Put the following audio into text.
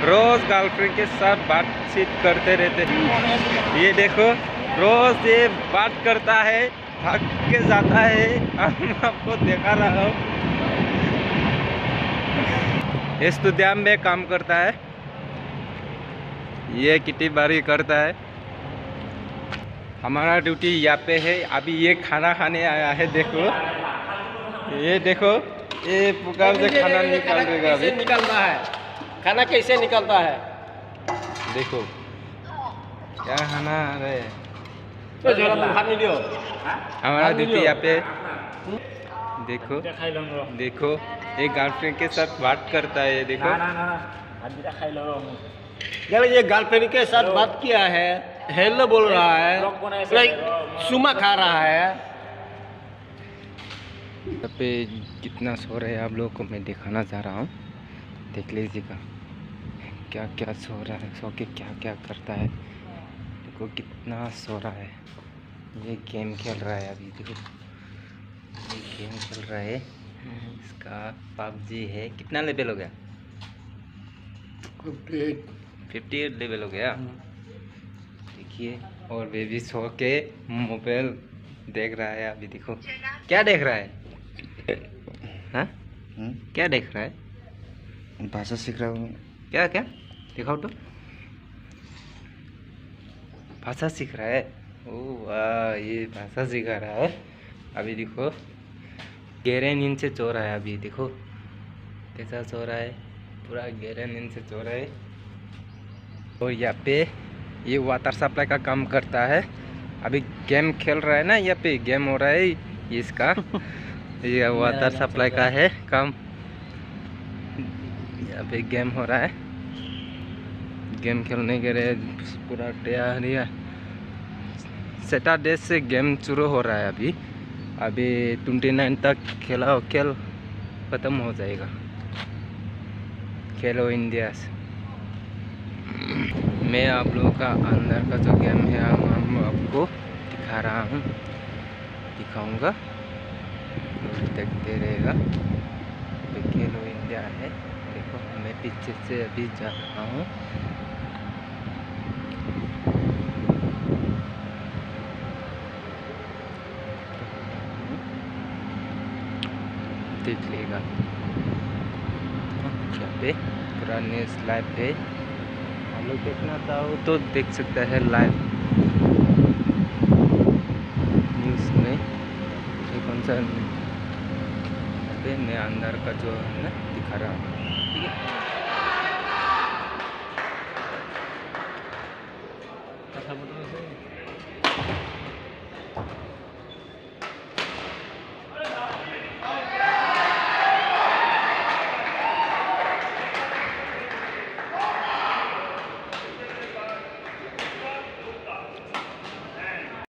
रोज girlfriend के साथ बातचीत करते रहते हैं। ये देखो रोज ये बात करता है, भाग के जाता है। हम आपको देखा रहा हूँ, स्टेडियम में काम करता है, ये कितनी बारी करता है। हमारा ड्यूटी यहाँ पे है। अभी ये खाना खाने आया है। देखो ये देखो, ये पुकार से खाना निकाल देगा। अभी निकलता है खाना, कैसे निकलता है देखो क्या खाना आ रहा है। हमारा ड्यूटी यहाँ पे देखो। देखो ये गर्लफ्रेंड के साथ बात करता है। ये देखो ये गर्लफ्रेंड के साथ बात किया है, हेलो बोल रहा है, सुमा खा रहा है। यहाँ पे कितना सो रहा है आप लोगों को मैं दिखाना चाह रहा हूँ। देख लीजिएगा क्या क्या सो रहा है, सो के क्या क्या करता है। देखो कितना सो रहा है। ये गेम खेल रहा है अभी। देखो ये गेम खेल रहा है, इसका पबजी है। कितना लेवल हो गया? 58 लेवल हो गया। देखिए, और बेबी सो के मोबाइल देख रहा है अभी। देखो क्या देख रहा है। हाँ क्या देख रहा है? भाषा सीख रहा हूँ। क्या क्या दिखाओ तो। भाषा सीख रहा है। ओह वाह, ये भाषा सीखा रहा है अभी। देखो गहरे नींद से सो रहा है अभी। देखो कैसा सो रहा है, पूरा गहरे नींद से सो रहा है। और यहाँ पे ये वाटर सप्लाई का काम करता है। अभी गेम खेल रहा है ना, यहाँ पे गेम हो रहा है इसका। ये वाटर सप्लाई का है काम। यहाँ पे गेम हो रहा है, गेम खेलने के लिए पूरा तैयार है। सैटरडे से गेम शुरू हो रहा है अभी। अभी 29 तक खेल खत्म हो जाएगा। खेलो इंडिया से। मैं आप लोगों का अंदर का जो गेम है हम आपको दिखा रहा हूँ, दिखाऊंगा, देखते रहेगा। खेलो इंडिया है। देखो मैं पीछे से अभी जा रहा हूँ। देख लेगा यहाँ पे पुराने स्लाइड है। हम लोग देखना चाहो तो देख सकता है लाइव न्यूज़ में। ये कौन सा मैं अंदर का जो है ना दिखा रहा हूँ, ठीक है।